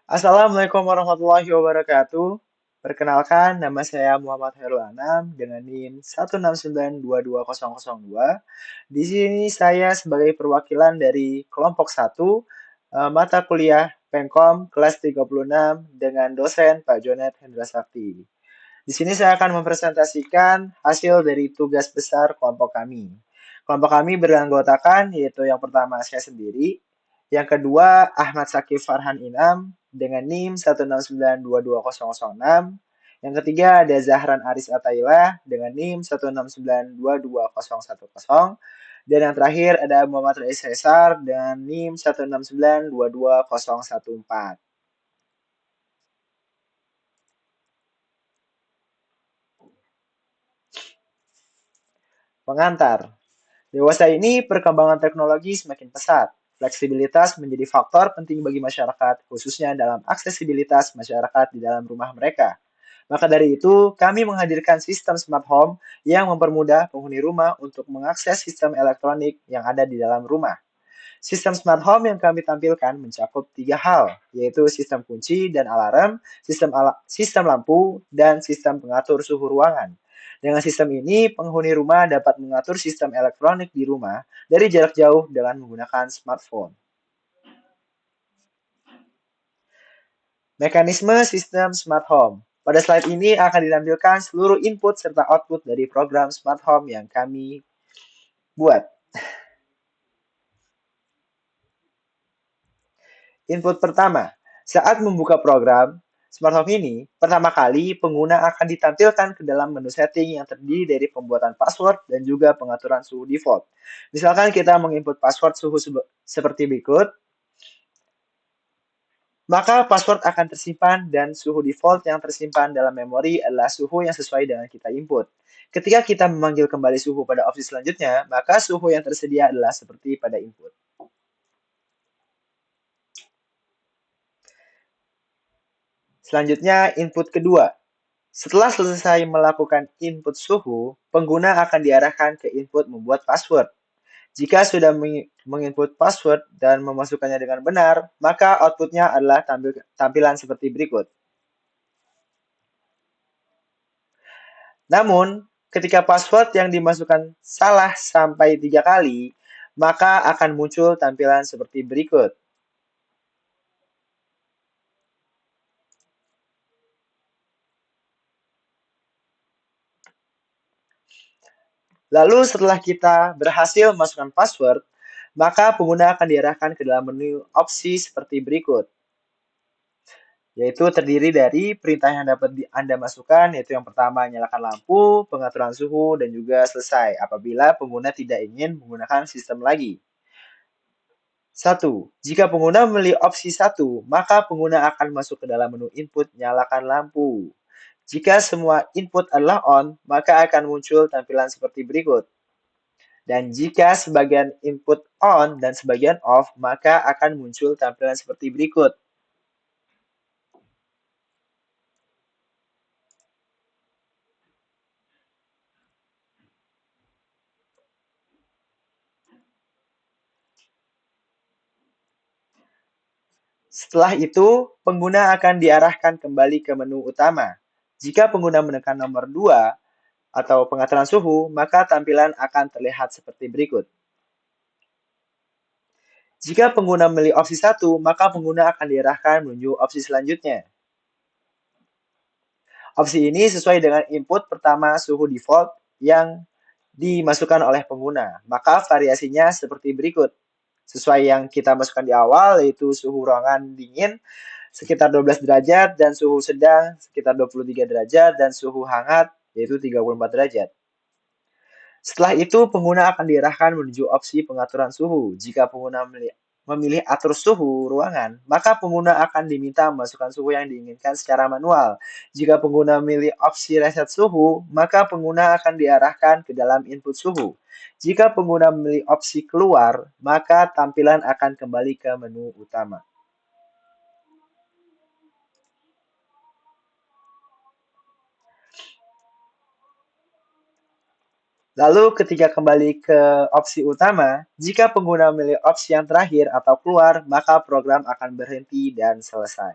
Assalamualaikum warahmatullahi wabarakatuh. Perkenalkan, nama saya Muhammad Hairul Anam dengan NIM 169220002. Di sini saya sebagai perwakilan dari kelompok 1, mata kuliah Pemkom kelas 36 dengan dosen Pak Jonet Hendra Sakti. Di sini saya akan mempresentasikan hasil dari tugas besar kelompok kami. Kelompok kami beranggotakan yaitu yang pertama saya sendiri, yang kedua Ahmad Sakif Farhan Inam dengan NIM 169220006, yang ketiga ada Zahran Aris Atailah dengan NIM 169220010, dan yang terakhir ada Muhammad Rais Cesar dengan NIM 169220014. Pengantar. Dewasa ini perkembangan teknologi semakin pesat. Fleksibilitas menjadi faktor penting bagi masyarakat, khususnya dalam aksesibilitas masyarakat di dalam rumah mereka. Maka dari itu, kami menghadirkan sistem smart home yang mempermudah penghuni rumah untuk mengakses sistem elektronik yang ada di dalam rumah. Sistem smart home yang kami tampilkan mencakup tiga hal, yaitu sistem kunci dan alarm, sistem lampu, dan sistem pengatur suhu ruangan. Dengan sistem ini, penghuni rumah dapat mengatur sistem elektronik di rumah dari jarak jauh dengan menggunakan smartphone. Mekanisme sistem smart home. Pada slide ini akan ditampilkan seluruh input serta output dari program smart home yang kami buat. Input pertama, saat membuka program smart home ini, pertama kali pengguna akan ditampilkan ke dalam menu setting yang terdiri dari pembuatan password dan juga pengaturan suhu default. Misalkan kita menginput password suhu seperti berikut, maka password akan tersimpan dan suhu default yang tersimpan dalam memori adalah suhu yang sesuai dengan kita input. Ketika kita memanggil kembali suhu pada opsi selanjutnya, maka suhu yang tersedia adalah seperti pada input. Selanjutnya, input kedua. Setelah selesai melakukan input suhu, pengguna akan diarahkan ke input membuat password. Jika sudah menginput password dan memasukkannya dengan benar, maka outputnya adalah tampilan seperti berikut. Namun, ketika password yang dimasukkan salah sampai 3 kali, maka akan muncul tampilan seperti berikut. Lalu setelah kita berhasil memasukkan password, maka pengguna akan diarahkan ke dalam menu opsi seperti berikut. Yaitu terdiri dari perintah yang dapat Anda masukkan, yaitu yang pertama nyalakan lampu, pengaturan suhu, dan juga selesai apabila pengguna tidak ingin menggunakan sistem lagi. 1. Jika pengguna memilih opsi 1, maka pengguna akan masuk ke dalam menu input nyalakan lampu. Jika semua input adalah on, maka akan muncul tampilan seperti berikut. Dan jika sebagian input on dan sebagian off, maka akan muncul tampilan seperti berikut. Setelah itu, pengguna akan diarahkan kembali ke menu utama. Jika pengguna menekan nomor 2 atau pengaturan suhu, maka tampilan akan terlihat seperti berikut. Jika pengguna memilih opsi 1, maka pengguna akan diarahkan menuju opsi selanjutnya. Opsi ini sesuai dengan input pertama suhu default yang dimasukkan oleh pengguna. Maka variasinya seperti berikut. Sesuai yang kita masukkan di awal, yaitu suhu ruangan dingin sekitar 12 derajat dan suhu sedang sekitar 23 derajat dan suhu hangat yaitu 34 derajat. Setelah itu, pengguna akan diarahkan menuju opsi pengaturan suhu. Jika pengguna memilih atur suhu ruangan, maka pengguna akan diminta memasukkan suhu yang diinginkan secara manual. Jika pengguna memilih opsi reset suhu, maka pengguna akan diarahkan ke dalam input suhu. Jika pengguna memilih opsi keluar, maka tampilan akan kembali ke menu utama. Lalu ketika kembali ke opsi utama, jika pengguna memilih opsi yang terakhir atau keluar, maka program akan berhenti dan selesai.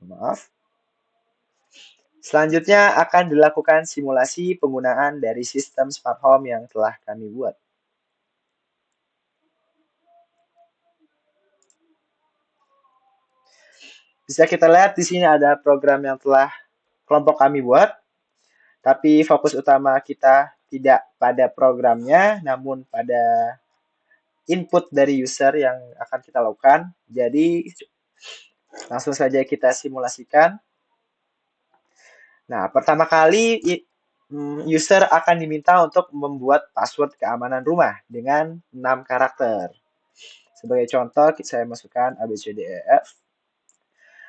Maaf. Selanjutnya akan dilakukan simulasi penggunaan dari sistem smart home yang telah kami buat. Bisa kita lihat di sini ada program yang telah kelompok kami buat, tapi fokus utama kita tidak pada programnya, namun pada input dari user yang akan kita lakukan. Jadi langsung saja kita simulasikan. Nah, pertama kali user akan diminta untuk membuat password keamanan rumah dengan 6 karakter. Sebagai contoh, saya masukkan ABCDEF.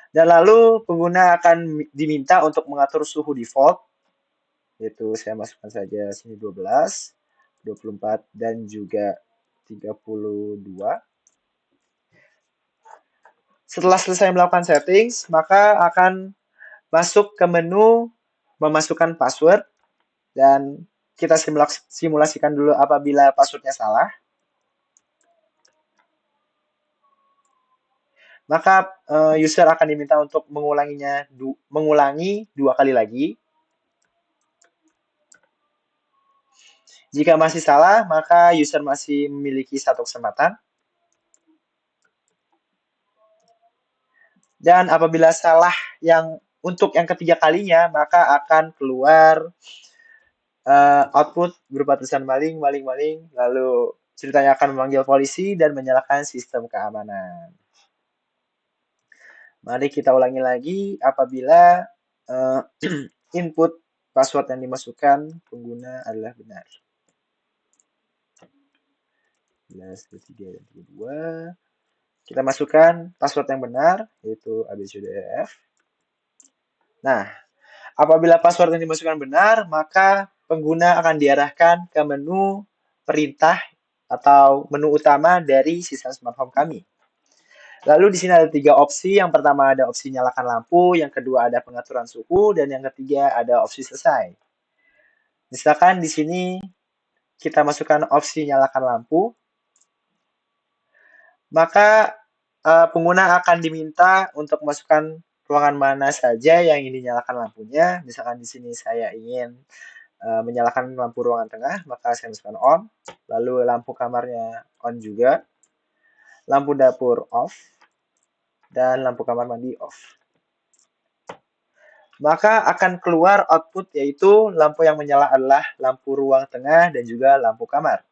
Dan lalu pengguna akan diminta untuk mengatur suhu default, yaitu saya masukkan saja sini 12, 24, dan juga 32. Setelah selesai melakukan settings, maka akan masuk ke menu memasukkan password dan kita simulasikan dulu apabila passwordnya salah. Maka user akan diminta untuk mengulangi 2 kali lagi. Jika masih salah, maka user masih memiliki 1 kesempatan. Dan apabila salah untuk yang ketiga kalinya, maka akan keluar output berupa tulisan maling, maling, maling, lalu ceritanya akan memanggil polisi dan menyalakan sistem keamanan. Mari kita ulangi lagi apabila input password yang dimasukkan pengguna adalah benar. 11, 23, dan 32. Kita masukkan password yang benar, yaitu ABCDEF. Nah, apabila password yang dimasukkan benar, maka pengguna akan diarahkan ke menu perintah atau menu utama dari sistem smart home kami. Lalu di sini ada 3 opsi. Yang pertama ada opsi nyalakan lampu, yang kedua ada pengaturan suhu, dan yang ketiga ada opsi selesai. Misalkan di sini kita masukkan opsi nyalakan lampu, maka pengguna akan diminta untuk masukkan ruangan mana saja yang ingin dinyalakan lampunya. Misalkan di sini saya ingin menyalakan lampu ruangan tengah, maka saya masukkan on. Lalu lampu kamarnya on juga. Lampu dapur off. Dan lampu kamar mandi off. Maka akan keluar output yaitu lampu yang menyala adalah lampu ruang tengah dan juga lampu kamar.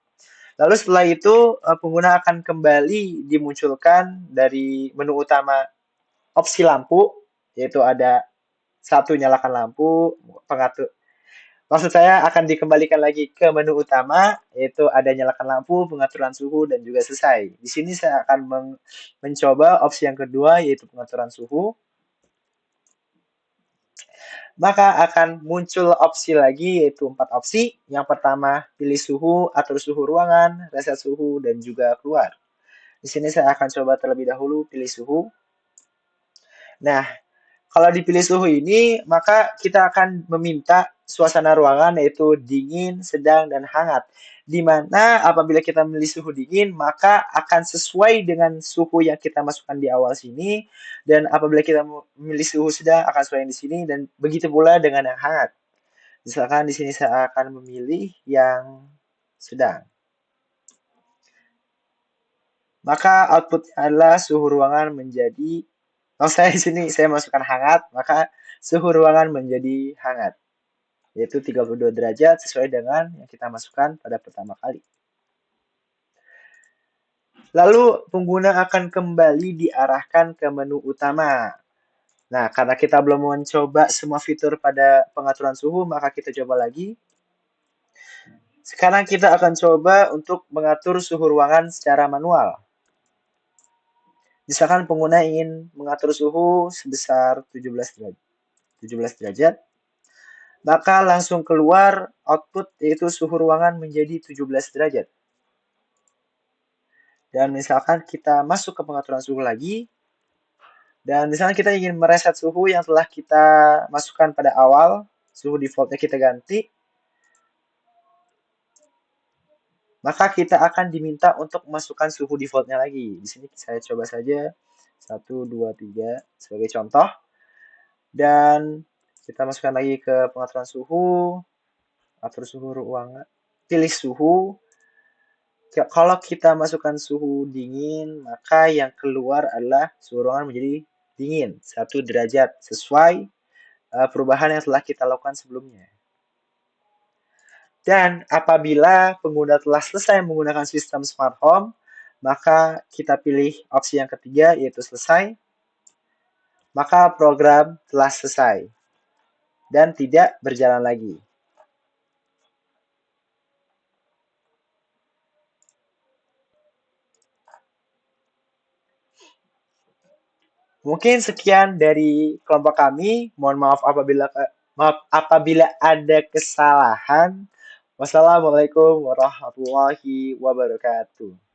Lalu setelah itu pengguna akan kembali dimunculkan dari menu utama opsi lampu, yaitu ada 1 nyalakan lampu, pengatur. Maksud saya akan dikembalikan lagi ke menu utama, yaitu ada nyalakan lampu, pengaturan suhu, dan juga selesai. Di sini saya akan mencoba opsi yang kedua, yaitu pengaturan suhu. Maka akan muncul opsi lagi, yaitu 4 opsi. Yang pertama, pilih suhu, atur suhu ruangan, reset suhu, dan juga keluar. Di sini saya akan coba terlebih dahulu pilih suhu. Nah, kalau dipilih suhu ini, maka kita akan meminta suasana ruangan yaitu dingin, sedang, dan hangat. Di mana apabila kita memilih suhu dingin, maka akan sesuai dengan suhu yang kita masukkan di awal sini. Dan apabila kita memilih suhu sedang, akan sesuai di sini. Dan begitu pula dengan yang hangat. Misalkan di sini saya akan memilih yang sedang. Maka output adalah suhu ruangan menjadi, saya di sini saya masukkan hangat, maka suhu ruangan menjadi hangat, yaitu 32 derajat sesuai dengan yang kita masukkan pada pertama kali. Lalu pengguna akan kembali diarahkan ke menu utama. Nah, karena kita belum mencoba semua fitur pada pengaturan suhu, maka kita coba lagi. Sekarang kita akan coba untuk mengatur suhu ruangan secara manual. Misalkan pengguna ingin mengatur suhu sebesar 17 derajat, maka langsung keluar output yaitu suhu ruangan menjadi 17 derajat. Dan misalkan kita masuk ke pengaturan suhu lagi, dan misalkan kita ingin mereset suhu yang telah kita masukkan pada awal, suhu defaultnya kita ganti, maka kita akan diminta untuk memasukkan suhu defaultnya lagi. Di sini saya coba saja 1, 2, 3 sebagai contoh. Dan kita masukkan lagi ke pengaturan suhu, atur suhu ruangan, pilih suhu. Kalau kita masukkan suhu dingin, maka yang keluar adalah suhu ruangan menjadi dingin 1 derajat sesuai perubahan yang telah kita lakukan sebelumnya. Dan apabila pengguna telah selesai menggunakan sistem smart home, maka kita pilih opsi yang ketiga yaitu selesai. Maka program telah selesai dan tidak berjalan lagi. Mungkin sekian dari kelompok kami. Mohon maaf apabila ada kesalahan. Wassalamualaikum warahmatullahi wabarakatuh.